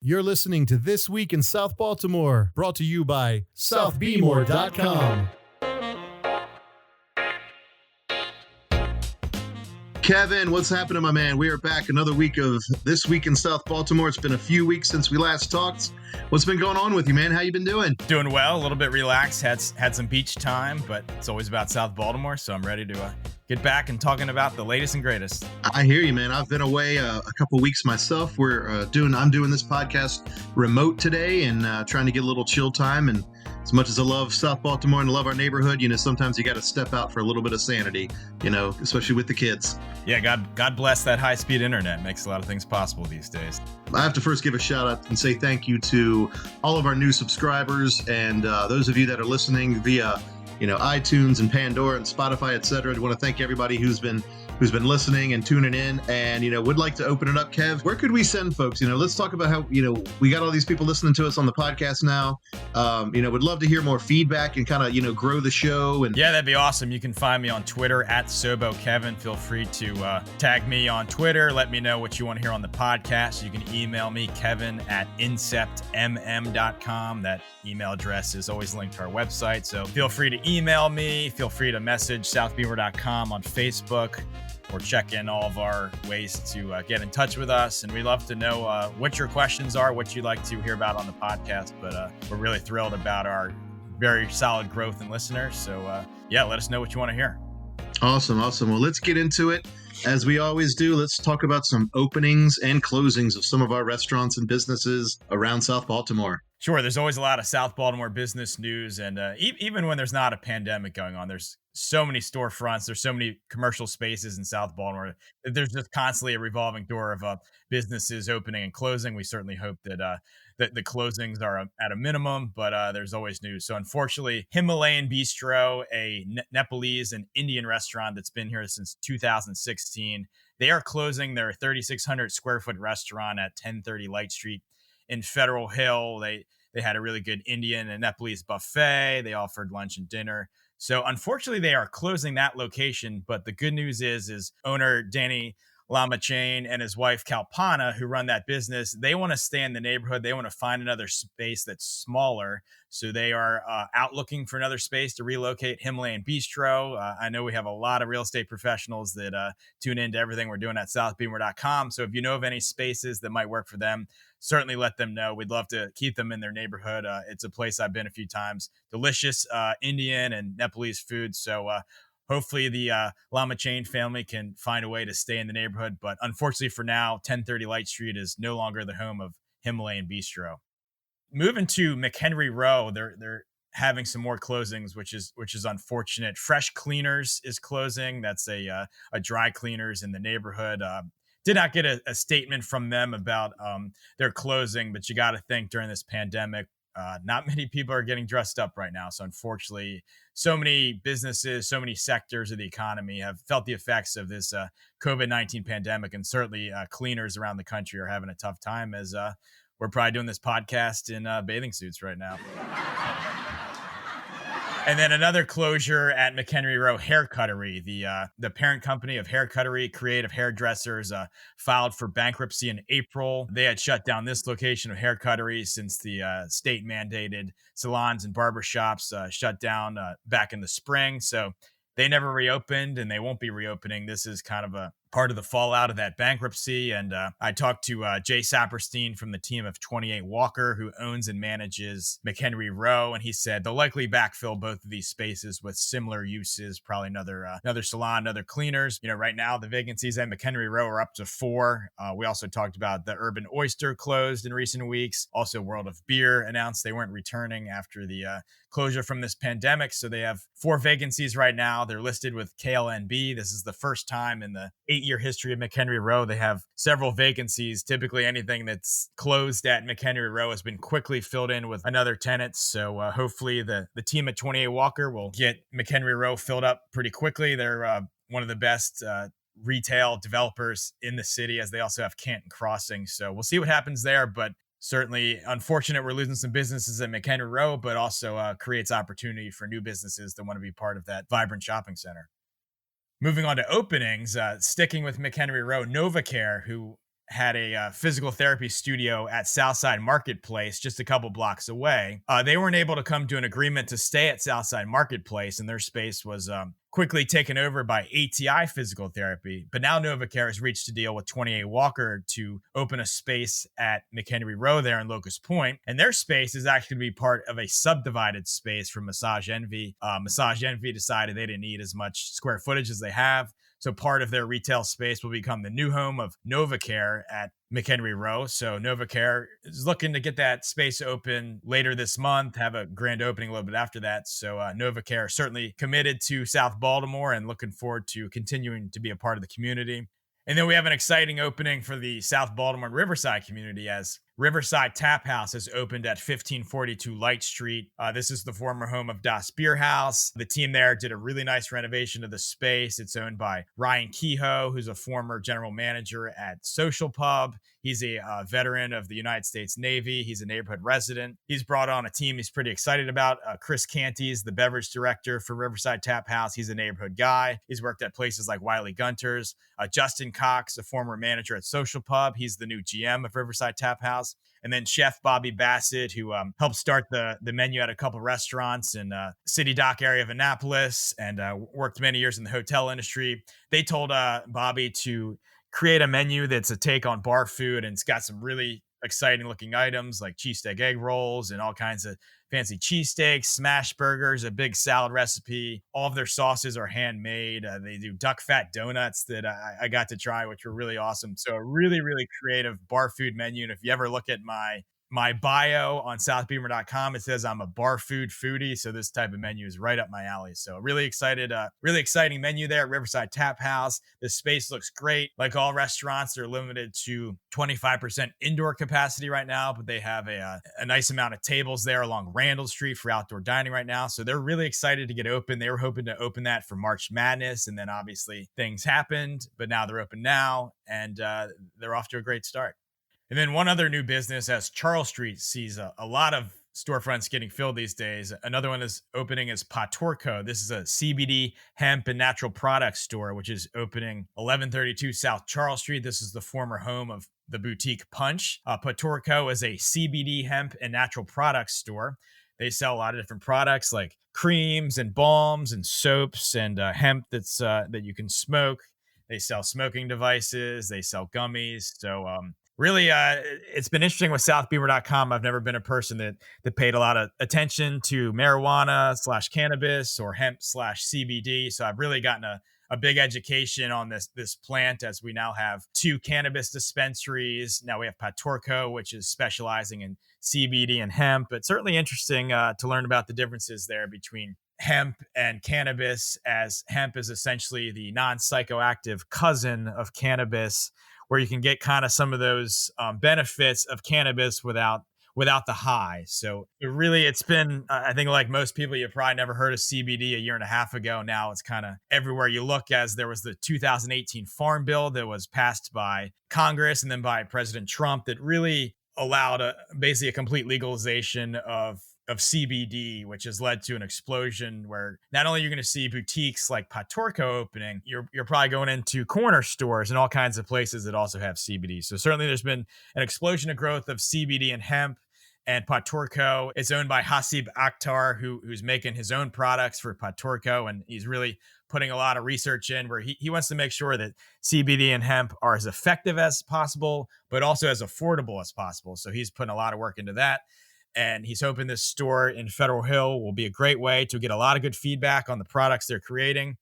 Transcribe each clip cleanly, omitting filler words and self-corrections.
You're listening to This Week in South Baltimore, brought to you by SouthBmore.com. Kevin, what's happening, my man? We are back another week of This Week in South Baltimore. It's been a few weeks since we last talked. What's been going on with you, man? How you been doing? Doing well, a little bit relaxed. Had some beach time, but it's always about South Baltimore, so I'm ready to get back and talking about the latest and greatest. I hear you, man. I've been away a couple weeks myself. I'm doing this podcast remote today and trying to get a little chill time. And as much as I love South Baltimore and love our neighborhood, sometimes you got to step out for a little bit of sanity, especially with the kids. Yeah, God bless that high-speed internet. Makes a lot of things possible these days. I have to first give a shout out and say thank you to all of our new subscribers and those of you that are listening via iTunes and Pandora and Spotify, etc. I want to thank everybody who's been listening and tuning in, and would like to open it up. Kev, where could we send folks? Let's talk about how we got all these people listening to us on the podcast now. Would love to hear more feedback and kind of grow the show. And yeah, that'd be awesome. You can find me on Twitter at SoboKevin. Feel free to tag me on Twitter. Let me know what you want to hear on the podcast. You can email me, Kevin at inceptmm.com. That email address is always linked to our website, so feel free to email me. Feel free to message southbeaver.com on Facebook, or check in all of our ways to get in touch with us. And we love to know what your questions are, what you'd like to hear about on the podcast. But we're really thrilled about our very solid growth in listeners. So let us know what you want to hear. Awesome. Well, let's get into it. As we always do, let's talk about some openings and closings of some of our restaurants and businesses around South Baltimore. Sure. There's always a lot of South Baltimore business news. And even when there's not a pandemic going on, there's so many storefronts. There's so many commercial spaces in South Baltimore. There's just constantly a revolving door of businesses opening and closing. We certainly hope that the closings are at a minimum, but there's always news. So unfortunately, Himalayan Bistro, a Nepalese and Indian restaurant that's been here since 2016, they are closing their 3,600 square foot restaurant at 1030 Light Street in Federal Hill. They had a really good Indian and Nepalese buffet. They offered lunch and dinner. So unfortunately, they are closing that location. But the good news is owner Danny Lamachain and his wife Kalpana, who run that business, they want to stay in the neighborhood. They want to find another space that's smaller. So they are out looking for another space to relocate Himalayan Bistro. I know we have a lot of real estate professionals that tune into everything we're doing at southbeamer.com. So if you know of any spaces that might work for them, certainly let them know. We'd love to keep them in their neighborhood. It's a place I've been a few times. Delicious Indian and Nepalese food. So hopefully the Lamachain family can find a way to stay in the neighborhood. But unfortunately for now, 1030 Light Street is no longer the home of Himalayan Bistro. Moving to McHenry Row, they're having some more closings, which is unfortunate. Fresh Cleaners is closing. That's a dry cleaners in the neighborhood. Did not get a statement from them about their closing, but you got to think during this pandemic, not many people are getting dressed up right now. So unfortunately, so many businesses, so many sectors of the economy have felt the effects of this COVID-19 pandemic. And certainly cleaners around the country are having a tough time, as we're probably doing this podcast in bathing suits right now. And then another closure at McHenry Row, Hair Cuttery. The parent company of Hair Cuttery, Creative Hairdressers, filed for bankruptcy in April. They had shut down this location of Hair Cuttery since the state mandated salons and barbershops shut down back in the spring. So they never reopened, and they won't be reopening. This is kind of a part of the fallout of that bankruptcy. And I talked to Jay Saperstein from the team of 28 Walker, who owns and manages McHenry Row. And he said they'll likely backfill both of these spaces with similar uses, probably another salon, another cleaners. Right now the vacancies at McHenry Row are up to 4. We also talked about the Urban Oyster closed in recent weeks. Also, World of Beer announced they weren't returning after the closure from this pandemic. So they have 4 vacancies right now. They're listed with KLNB. This is the first time in the 8-year history of McHenry Row they have several vacancies. Typically anything that's closed at McHenry Row has been quickly filled in with another tenant. So hopefully the team at 28 Walker will get McHenry Row filled up pretty quickly. They're one of the best retail developers in the city, as they also have Canton Crossing. So we'll see what happens there, but certainly unfortunate we're losing some businesses at McHenry Row, but also creates opportunity for new businesses that want to be part of that vibrant shopping center. Moving on to openings, sticking with McHenry Row, NovaCare, who had a physical therapy studio at Southside Marketplace, just a couple blocks away. They weren't able to come to an agreement to stay at Southside Marketplace, and their space was quickly taken over by ATI Physical Therapy. But now NovaCare has reached a deal with 28 Walker to open a space at McHenry Row there in Locust Point. And their space is actually going to be part of a subdivided space from Massage Envy. Massage Envy decided they didn't need as much square footage as they have. So part of their retail space will become the new home of NovaCare at McHenry Row. So NovaCare is looking to get that space open later this month, have a grand opening a little bit after that. So NovaCare certainly committed to South Baltimore and looking forward to continuing to be a part of the community. And then we have an exciting opening for the South Baltimore and Riverside community as Riverside Tap House has opened at 1542 Light Street. This is the former home of Das Beer House. The team there did a really nice renovation of the space. It's owned by Ryan Kehoe, who's a former general manager at Social Pub. He's a veteran of the United States Navy. He's a neighborhood resident. He's brought on a team he's pretty excited about. Chris Canty's the beverage director for Riverside Tap House. He's a neighborhood guy. He's worked at places like Wiley Gunter's. Justin Cox, a former manager at Social Pub. He's the new GM of Riverside Tap House. And then Chef Bobby Bassett, who helped start the menu at a couple restaurants in City Dock area of Annapolis and worked many years in the hotel industry. They told Bobby to create a menu that's a take on bar food, and it's got some really exciting looking items like cheesesteak egg rolls and all kinds of fancy cheesesteaks, smash burgers, a big salad recipe. All of their sauces are handmade. They do duck fat donuts that I got to try, which were really awesome. So a really, really creative bar food menu. And if you ever look at my bio on southbeamer.com, it says I'm a bar food foodie. So this type of menu is right up my alley. So really excited, really exciting menu there at Riverside Tap House. The space looks great. Like all restaurants, they're limited to 25% indoor capacity right now, but they have a nice amount of tables there along Randall Street for outdoor dining right now. So they're really excited to get open. They were hoping to open that for March Madness. And then obviously things happened, but now they're open now and they're off to a great start. And then one other new business, as Charles Street sees a lot of storefronts getting filled these days. Another one is opening is Patorco. This is a CBD hemp and natural products store, which is opening 1132 South Charles Street. This is the former home of the boutique Punch. Patorco is a CBD hemp and natural products store. They sell a lot of different products like creams and balms and soaps and hemp that's that you can smoke. They sell smoking devices. They sell gummies. So really, it's been interesting with southbeamer.com. I've never been a person that paid a lot of attention to marijuana / cannabis or hemp / CBD. So I've really gotten a big education on this plant, as we now have 2 cannabis dispensaries. Now we have Patorco, which is specializing in CBD and hemp. But certainly interesting to learn about the differences there between hemp and cannabis, as hemp is essentially the non-psychoactive cousin of cannabis, where you can get kind of some of those benefits of cannabis without the high. So it's been, I think like most people, you probably never heard of CBD a year and a half ago. Now it's kind of everywhere you look, as there was the 2018 Farm Bill that was passed by Congress and then by President Trump that really allowed basically a complete legalization of CBD, which has led to an explosion where not only you're going to see boutiques like Patorco opening, you're probably going into corner stores and all kinds of places that also have CBD. So certainly there's been an explosion of growth of CBD and hemp. And Patorco, it's owned by Hasib Akhtar, who's making his own products for Patorco, and he's really putting a lot of research in where he wants to make sure that CBD and hemp are as effective as possible, but also as affordable as possible. So he's putting a lot of work into that. And he's hoping this store in Federal Hill will be a great way to get a lot of good feedback on the products they're creating.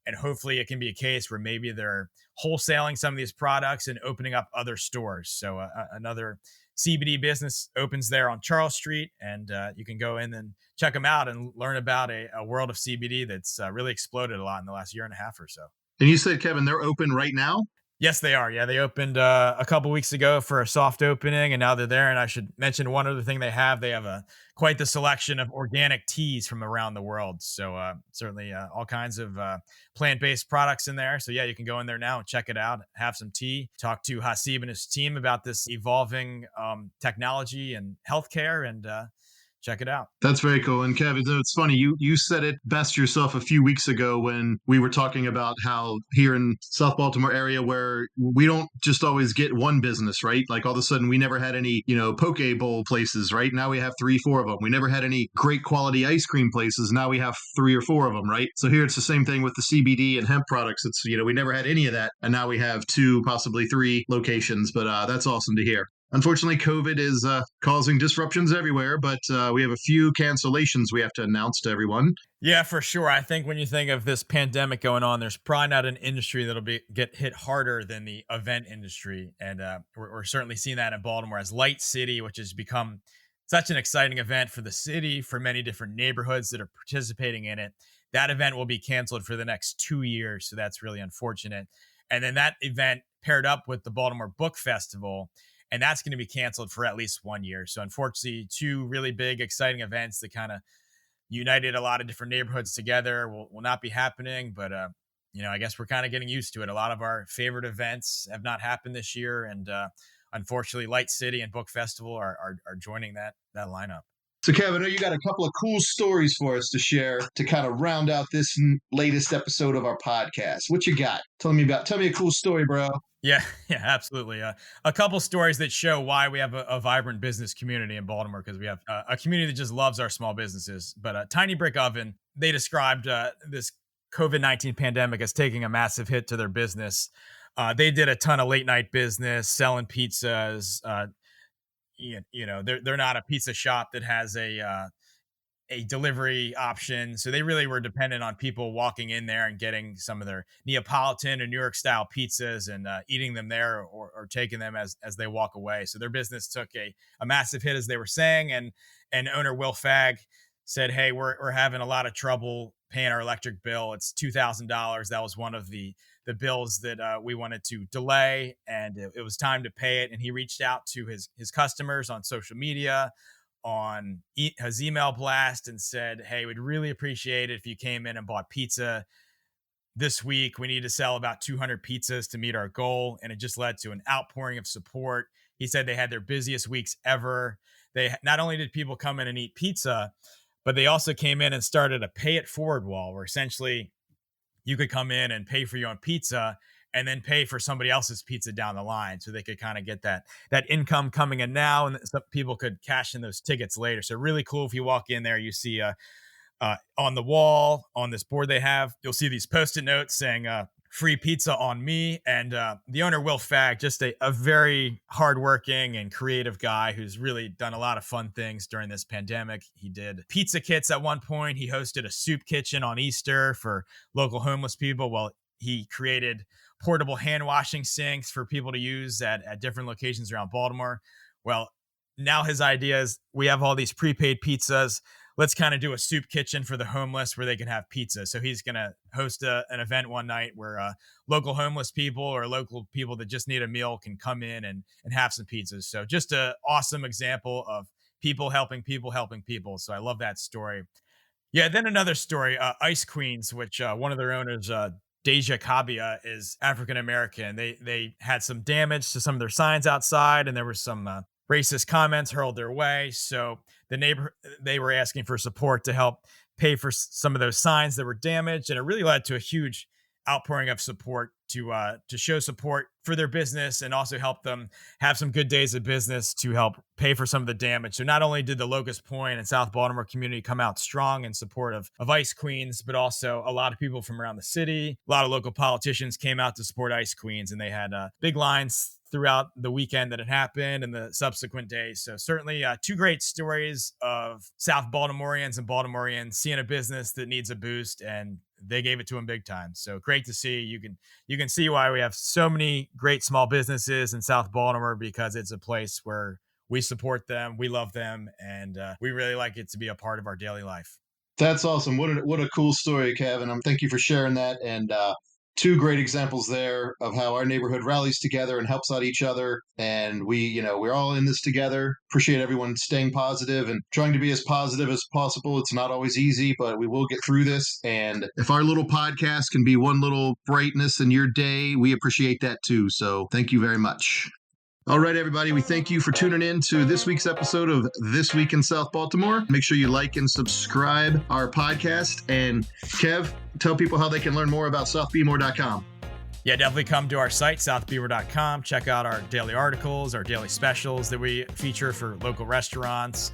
And hopefully it can be a case where maybe they're wholesaling some of these products and opening up other stores. So another CBD business opens there on Charles Street, and you can go in and check them out and learn about a world of CBD that's really exploded a lot in the last year and a half or so. And you said, Kevin, they're open right now? Yes, they are. Yeah, they opened a couple weeks ago for a soft opening, and now they're there. And I should mention one other thing they have. They have quite the selection of organic teas from around the world. So certainly all kinds of plant-based products in there. So yeah, you can go in there now and check it out, have some tea, talk to Hasib and his team about this evolving technology and healthcare, and check it out. That's very cool. And Kevin, it's funny, you said it best yourself a few weeks ago when we were talking about how here in South Baltimore area where we don't just always get one business, right? Like all of a sudden we never had any, poke bowl places, right? Now we have 3-4 of them. We never had any great quality ice cream places. Now we have 3 or 4 of them, right? So here it's the same thing with the CBD and hemp products. It's, we never had any of that. And now we have 2, possibly 3 locations, but that's awesome to hear. Unfortunately, COVID is causing disruptions everywhere, but we have a few cancellations we have to announce to everyone. Yeah, for sure. I think when you think of this pandemic going on, there's probably not an industry that'll get hit harder than the event industry. And we're certainly seeing that in Baltimore as Light City, which has become such an exciting event for the city, for many different neighborhoods that are participating in it. That event will be canceled for the next 2 years. So that's really unfortunate. And then that event paired up with the Baltimore Book Festival, and that's going to be canceled for at least 1 year. So unfortunately, 2 really big, exciting events that kind of united a lot of different neighborhoods together will not be happening. But, I guess we're kind of getting used to it. A lot of our favorite events have not happened this year. And unfortunately, Light City and Book Festival are joining that lineup. So, Kevin, I know you got a couple of cool stories for us to share to kind of round out this latest episode of our podcast. What you got? Tell me a cool story, bro. Yeah, absolutely. A couple stories that show why we have a vibrant business community in Baltimore, because we have a community that just loves our small businesses. But Tiny Brick Oven, they described this COVID-19 pandemic as taking a massive hit to their business. They did a ton of late night business, selling pizzas. They're not a pizza shop that has a delivery option. So they really were dependent on people walking in there and getting some of their Neapolitan or New York style pizzas and eating them there or taking them as they walk away. So their business took a massive hit, as they were saying. And owner Will Fagg said, hey, we're having a lot of trouble paying our electric bill. It's $2,000. That was one of the bills that we wanted to delay, and it was time to pay it. And he reached out to his customers on social media, on his email blast, and said, hey, we'd really appreciate it if you came in and bought pizza this week. We need to sell about 200 pizzas to meet our goal. And it just led to an outpouring of support. He said they had their busiest weeks ever. They not only did people come in and eat pizza, but they also came in and started a pay it forward wall, where essentially you could come in and pay for your own pizza and then pay for somebody else's pizza down the line. So they could kind of get that income coming in now, and some people could cash in those tickets later. So really cool. If you walk in there, you see on the wall, on this board they have, you'll see these Post-it notes saying free pizza on me. And the owner, Will Fagg, just a very hardworking and creative guy who's really done a lot of fun things during this pandemic. He did pizza kits at one point. He hosted a soup kitchen on Easter for local homeless people. Well, he created portable hand washing sinks for people to use at different locations around Baltimore. Well, now his idea is, we have all these prepaid pizzas. Let's kind of do a soup kitchen for the homeless where they can have pizza. So he's going to host an event one night where local homeless people or local people that just need a meal can come in and have some pizzas. So just an awesome example of people helping people helping people. So I love that story. Yeah, then another story, Ice Queens, which one of their owners, Deja Kabia, is African-American. They had some damage to some of their signs outside, and there were some racist comments hurled their way. So they were asking for support to help pay for some of those signs that were damaged. And it really led to a huge outpouring of support to show support for their business and also help them have some good days of business to help pay for some of the damage. So not only did the Locust Point and South Baltimore community come out strong in support of Ice Queens, but also a lot of people from around the city, a lot of local politicians came out to support Ice Queens, and they had big lines throughout the weekend that it happened and the subsequent days. So certainly 2 great stories of South Baltimoreans and Baltimoreans seeing a business that needs a boost, and they gave it to them big time. So great to see. You can see why we have so many great small businesses in South Baltimore, because it's a place where we support them, we love them, and we really like it to be a part of our daily life. That's awesome. What a cool story, Kevin. Thank you for sharing that. And 2 great examples there of how our neighborhood rallies together and helps out each other. And we're all in this together. Appreciate everyone staying positive and trying to be as positive as possible. It's not always easy, but we will get through this. And if our little podcast can be one little brightness in your day, we appreciate that too. So thank you very much. All right, everybody, we thank you for tuning in to this week's episode of This Week in South Baltimore. Make sure you like and subscribe our podcast. And Kev, tell people how they can learn more about southbmore.com. Yeah, definitely come to our site, southbeaver.com. Check out our daily articles, our daily specials that we feature for local restaurants.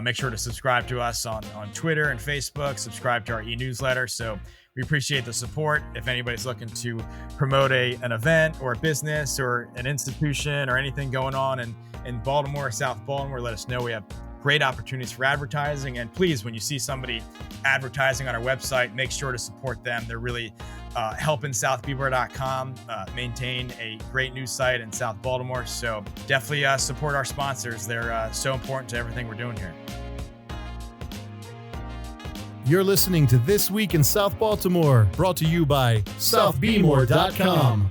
Make sure to subscribe to us on Twitter and Facebook. Subscribe to our e-newsletter. So we appreciate the support. If anybody's looking to promote an event or a business or an institution or anything going on in Baltimore, South Baltimore, let us know. We have great opportunities for advertising. And please, when you see somebody advertising on our website, make sure to support them. They're really helping southbeaver.com maintain a great news site in South Baltimore. So definitely support our sponsors. They're so important to everything we're doing here. You're listening to This Week in South Baltimore, brought to you by southbmore.com.